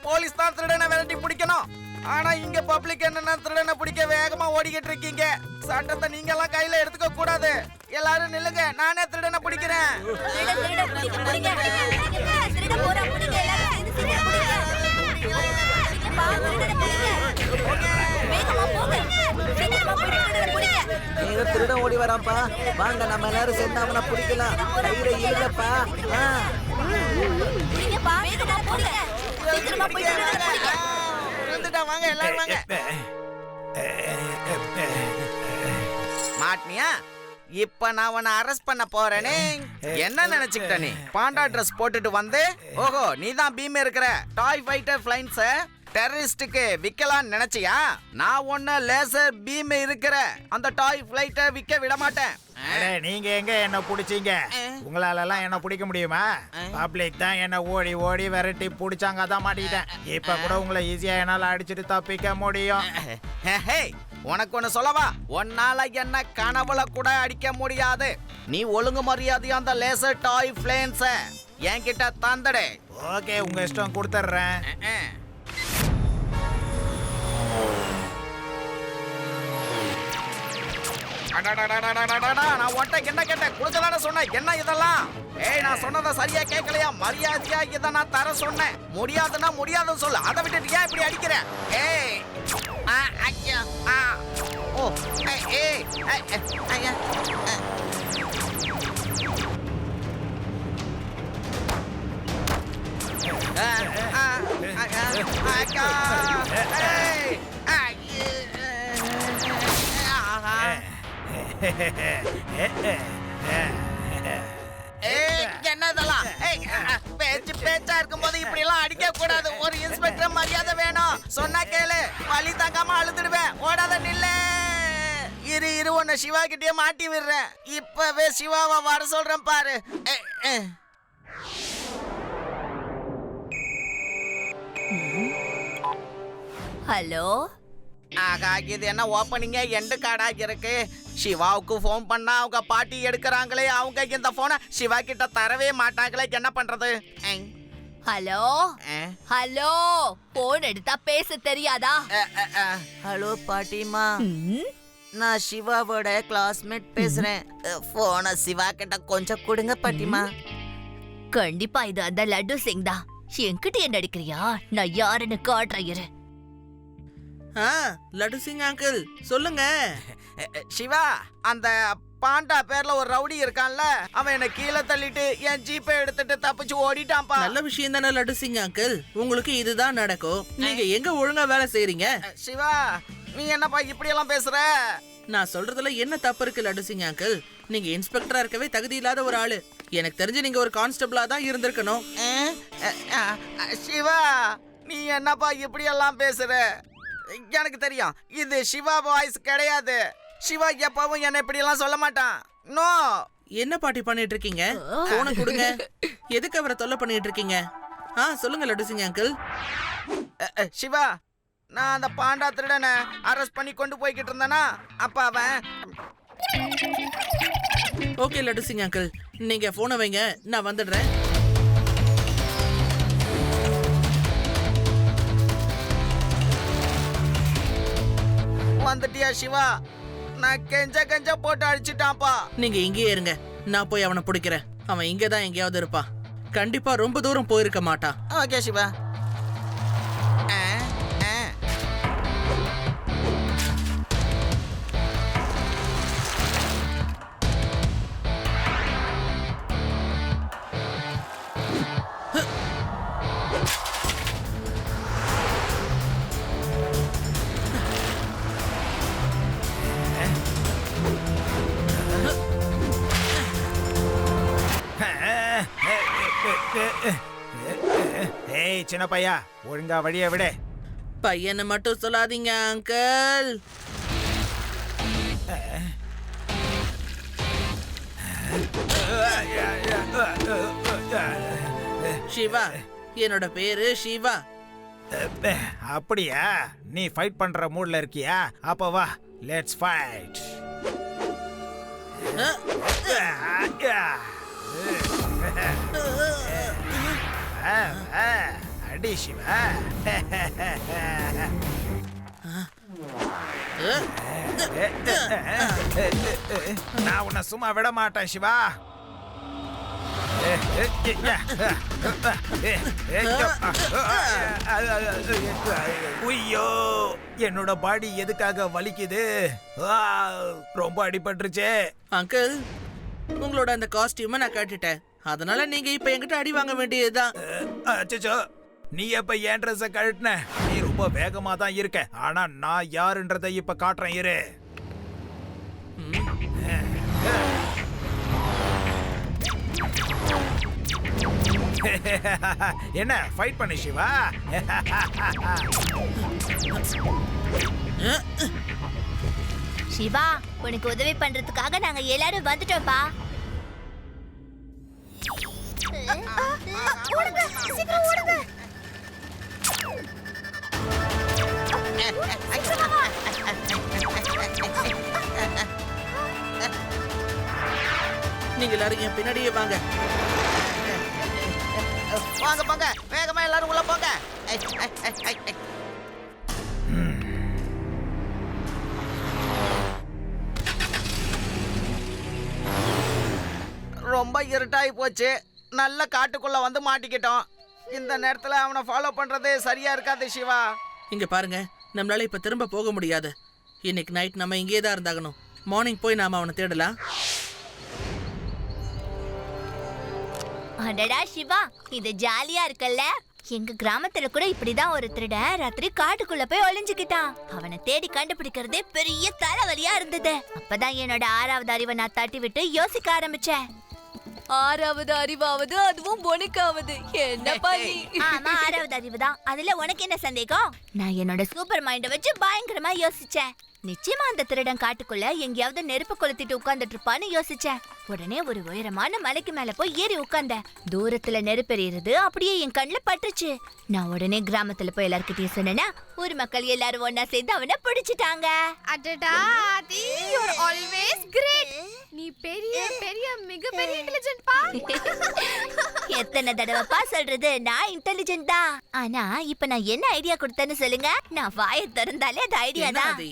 Police தான் திருடனை விரட்டி பிடிக்கணும். ஆனா இங்க பப்ளிக் என்னன்னா திருடனை பிடிக்க வேகமா ஓடிக்கிட்டு இருக்கீங்க. சட்டத்தை நீங்க எல்லாம் கையில எடுத்துக்க கூடாது. எல்லாரும் நில்லுங்க, நானே திருடனை பிடிக்கிறேன். திருடன் ஓடி வரான்ப்பா. வாங்க நம்ம எல்லாரும் சேர்ந்து அவனை பிடிக்கலாம். கையில இல்லப்பா. வாங்க எல்லாரும் வாங்க. மாட்னியா? இப்ப நான் உன்னை அரெஸ்ட் பண்ண போறேனே. என்ன நினைச்சுக்கிட்ட நீ? பாண்டா ட்ரெஸ் போட்டுட்டு வந்து ஓஹோ நீதான் பீம் இருக்கிற டாய் ஃபைட்டர் ஃப்ளைன்ஸ டெரரிஸ்டுக்கு விக்கலாம் நினைச்சியா? நான் ஒண்ணு லேசர் பீம் இருக்கிற அந்த டாய் ஃப்ளைட்டை விக்க விட மாட்டேன். நீங்க எங்க என்ன பிடிச்சீங்க? உங்களால எல்லாம் என்ன பிடிக்க முடியுமா? பப்ளிக் தான் என்ன ஓடி ஓடி விரட்டி பிடிச்சாங்க, அதான் மாட்டிக்கிட்டேன். இப்ப கூட உங்களை ஈஸியா என்னால அடிச்சுட்டு தப்பிக்க முடியும். உனக்கு ஒண்ணு சொல்லவா? உன்னால என்ன கனவுல கூட அடிக்க முடியாது. நீ ஒழுங்கு மரியாதையா அந்த லேசர் டாய் பிளேன்ஸ என்கிட்ட தந்தடே. ஓகே, உங்க இஷ்டம், கொடுத்துட்றேன். நான் உன்ட்ட என்ன கேட்டேன்? குடுக்கலான்னு சொன்னேன். என்ன இதெல்லாம்? ஏய், நான் சொன்னதை சரியா கேட்கலையா? மரியாதையா இதை நான் தர சொன்னேன். முடியாதுன்னா முடியாதுன்னு சொல்லு. அதை விட்டுட்டு ஏன் இப்படி அடிக்கிற? ஏய் ஐயா ஓ ஏய் ஐயா என்னதெல்லாம் பேச்சா இருக்கும் போது இப்படி எல்லாம் அடிக்க கூடாது. ஒரு இன்ஸ்பெக்டர் மரியாதை வேணும். சொன்னா கேளு, வலி தாங்காம அழுதுடுவேன். ஓடாத நில்ல. இரு உன்னை சிவா கிட்டே மாட்டி விடுறேன். இப்பவே சிவாவை வர சொல்றேன் பாரு. ஹலோ, ஆகா, இது என்ன ஓப்பனிங்க எண்டு கார்டா இருக்கு? சிவாவுக்கு போன் பண்ணா அவங்க பாட்டி எடுக்கிறாங்களே. அவங்க இந்த போனை சிவா கிட்ட தரவே மாட்டாங்களே. என்ன பண்றது? ஹலோ ஹலோ, போன் எடுத்தா பேச தெரியாதா? ஹலோ பாட்டிமா, நான் சிவாவோட கிளாஸ்மேட் பேசுறேன். போனை சிவா கிட்ட கொஞ்சம் கொடுங்க பாட்டிமா. கண்டிப்பா இது அந்த லட்டு சிங் தான். என்கிட்ட என்ன அடிக்கிறியா? நான் யாருன்னு காட்டுறேன். லட்டு சிங் அங்கிள் சொல்லுங்க. சிவா, அந்த பாண்டா பேர்ல ஒரு ரவுடி இருக்கான்ல, அவன் என்ன கீழே தள்ளிட்டு என் ஜீப்பை எடுத்துட்டு தப்பிச்சு ஓடிட்டான்ப்பா. நல்ல விஷயம் தானே லட்டு சிங் அங்கிள். உங்களுக்கு இதுதான் நடக்கும். நீங்க எங்க ஒழுங்கா வேலை செய்றீங்க? சிவா, நீ என்னப்பா இப்படி எல்லாம் பேசுற? நான் சொல்றதுல என்ன தப்பு இருக்கு லட்டு சிங் அங்கிள்? நீங்க இன்ஸ்பெக்டரா இருக்கவே தகுதி இல்லாத ஒரு ஆளு. எனக்கு தெரிஞ்சு நீங்க ஒரு கான்ஸ்டபிளா தான் இருந்திருக்கணும். சிவா, நீ என்னப்பா இப்படி எல்லாம் பேசுற? எனக்கு தெரியும், இது சிவா வாய்ஸ் கிடையாது. சிவா எப்பவும் என்ன இப்படி எல்லாம் சொல்ல மாட்டான். நோ. என்ன பாட்டி பண்ணிட்டு இருக்கீங்க? போனை கொடுங்க. எதுக்கு அவரை தொல்லை பண்ணிட்டு இருக்கீங்க? சொல்லுங்க லட்டு சிங் அங்கிள். சிவா, நான் அந்த பாண்டா திருடனை அரெஸ்ட் பண்ணி கொண்டு போய்கிட்டு இருந்தேனா, அப்ப அவன். ஓகே லட்டு சிங் அங்கிள், நீங்க போனை வைங்க, நான் வந்துடுறேன். வந்துட்டியா சிவா? நான் கெஞ்ச போட்டு அடிச்சுட்டான்ப்பா. நீங்க இங்கேயே இருங்க, நான் போய் அவனை பிடிக்கிறேன். அவன் இங்கதான் எங்கேயாவது இருப்பான். கண்டிப்பா ரொம்ப தூரம் போயிருக்க மாட்டான். ஓகே சிவா. ஏய் சின்ன பையா, ஒழுங்கா வழிய விடு. பையனை மட்டும் சொல்லாதீங்க அங்கிள். சிவா, என்னோட பேரு சிவா. அப்படியா? நீ ஃபைட் பண்ற மூட்ல இருக்கியா? அப்ப வா, லெட்ஸ் ஃபைட். அடி அடி சிவா. நான் உன்னை சும்மா விட மாட்டேன் சிவா. ஐயோ, என்னோட பாடி எதுக்காக வலிக்குது? ரொம்ப அடிபட்டுருச்சே. அங்கிள், உங்களோட அந்த காஸ்டியூமை நான் கட்டிட்டேன். அதனால நீங்க இப்ப என்கிட்ட அடி வாங்க வேண்டியதுதான். அச்சச்சோ, நீ எப்ப என் ட்ரெஸ்ஸ கழட்டின? நீ ரொம்ப வேகமா தான் இருக்க. ஆனா நான் யாருன்றதை இப்ப காட்டுறேன் இரு. என்ன ஃபைட் பண்ணு சிவா. சிவா, உனக்கு உதவி பண்றதுக்காக நாங்க எல்லாரும் வந்துட்டோம்ப்பா. ஓடுங்க, சீக்கிரம் ஓடுங்க. நீங்க எல்லாரும் என் பின்னாடியே வாங்க. வாங்க போங்க, வேகமா எல்லாரும் உள்ள போங்க. ரொம்ப இருட்டாகி போச்சு. நல்ல காட்டுக்குள்ள வந்து மாட்டிக்கிட்டோம். இந்த நேரத்துல அவனை ஃபாலோ பண்றது சரியா இருக்காது சிவா. இங்க பாருங்க, நம்மளால இப்ப திரும்ப போக முடியாது. இன்னைக்கு நைட் நம்ம இங்கே தான் இருந்தாகணும். மார்னிங் போய் நாம அவனை தேடலாம். அடடா சிவா, இது ஜாலியா இருக்குல்ல. எங்க கிராமத்துல கூட இப்படிதான் ஒரு திருடன் ராத்திரி காட்டுக்குள்ள போய் ஒளிஞ்சுக்கிட்டான். அவனை தேடி கண்டுபிடிக்கிறதே பெரிய தலைவலியா இருந்தது. அப்பதான் என்னோட 6வது அறிவை நான் தட்டி விட்டு யோசிக்க ஆரம்பிச்சேன். 6வது அறிவாவது அதுவும் உனக்காவது என்னப்பா நீ? ஆமா, 6வது அறிவு தான். அதுல உனக்கு என்ன சந்தேகம்? நான் என்னோட சூப்பர் மைண்ட வச்சு பயங்கரமா யோசிச்சேன். நிச்சயமா அந்த திருடன் காட்டுக்குள்ள எங்கேயாவது நெருப்பு கொளுத்திட்டு உட்கார்ந்துட்டு இருப்பான்னு யோசிச்சேன். உடனே ஒரு உயரமான மலைக்கு மேல போய் ஏறி உட்கார்ந்தேன். தூரத்துல நெருப்பு எரியுறது அப்படியே என் கண்ணுல பட்டுச்சு. நான் உடனே கிராமத்துல போய் எல்லார்கிட்டயும் சொன்னேன்னா ஊர் மக்கள் எல்லாரும் ஒன்னா சேர்ந்து அவனை பிடிச்சிட்டாங்க. அடடா ஆதி, யூ ஆர் ஆல்வேஸ் கிரேட். நீ பெரிய பெரிய மிகப்பெரிய இன்டெலிஜென்ட் பா. எத்தனை தடவைப்பா சொல்றது, நான் இன்டெலிஜென்ட் தான். ஆனா இப்ப நான் என்ன ஐடியா கொடுத்தேன்னு சொல்லுங்க. நான் வாயை திறந்தாலே அது ஐடியா என்ன தான். ஆதி,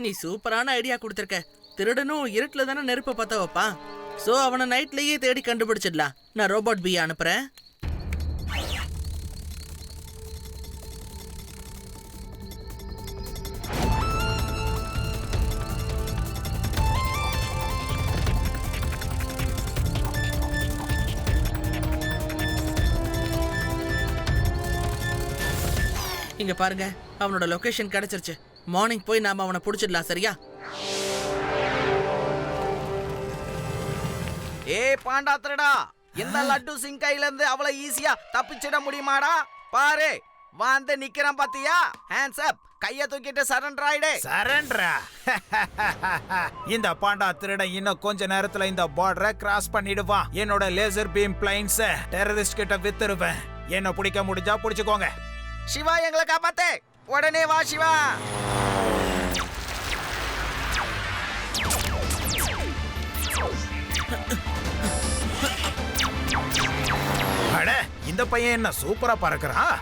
நீ சூப்பரான ஐடியா கொடுத்திருக்க. திருடனும் இருட்டுல தானே நெருப்ப பத்த வைப்பான். சோ அவனை நைட்லயே தேடி கண்டுபிடிச்சிடலாம். நான் ரோபோட் பி அனுப்புறேன். இங்க பாருங்க, அவனோட லொகேஷன் கிடைச்சிருச்சு. மார்னிங் போய் நாம அவனை புடிச்சிடலாம். சரியா? ஏய் பாண்டா திருடா, இந்த லட்டு சிங் கையில இருந்து அவ்வளவு ஈஸியா தப்பிச்சிட முடியுமாடா? பாரு, வந்து நிக்கிறான் பாத்தியா? ஹேண்ட்ஸ் அப், கைய தூக்கிட்டு சரண்டர் ஆயிடு. சரண்டரா? இந்த பாண்டா திருடன் இன்னும் கொஞ்ச நேரத்துல இந்த பார்டரை கிராஸ் பண்ணிடுவான். என்னோட லேசர் பீம் பிளைன்ஸ் டெரரிஸ்ட் கிட்ட வித்துருவேன். என்ன பிடிக்க முடிஞ்சா பிடிச்சுக்கோங்க. சிவா, எங்களை காப்பாத்து. உடனே வா சிவா. அட, இந்த பையன் என்ன சூப்பரா பறக்குறான்.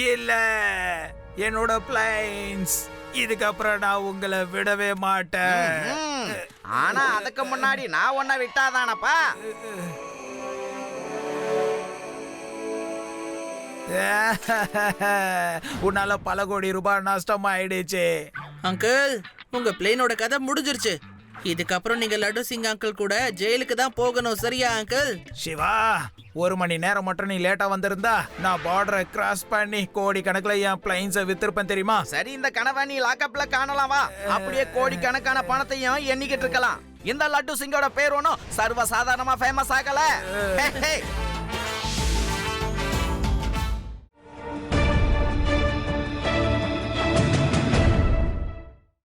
இல்ல, என்னோட பிளைன்ஸ். இதுக்கப்புறம் நான் உங்களை விடவே மாட்டேன். ஆனா அதுக்கு முன்னாடி நான் உன்னை விட்டாதானப்பா. உன்னால பல கோடி ரூபாய் நஷ்டம் ஆயிடுச்சு. அங்கிள், உங்க பிளேனோட கதை முடிஞ்சிருச்சு. இதுக்கப்புறம் நீங்க லட்டு சிங் அங்கிள் கூட ஜெயிலுக்கு தான் போகணும், சரியா அங்கிள்? சிவா, 1 மணி நேரம் மட்டும் நீ லேட்டா வந்திருந்தா நான் பார்டரை கிராஸ் பண்ணி கோடி கணக்குல என் பிளைன்ஸை வித்திருப்பேன் தெரியுமா? சரி, இந்த கனவை நீ லாக்கப்ல காணலாம் வா. அப்படியே கோடிக்கணக்கான பணத்தையும் எண்ணிக்கிட்டு இருக்கலாம். இந்த லட்டு சிங்கோட பேர் ஒன்றும் சர்வ சாதாரணமா ஃபேமஸ் ஆகல. ஹே, ஹே.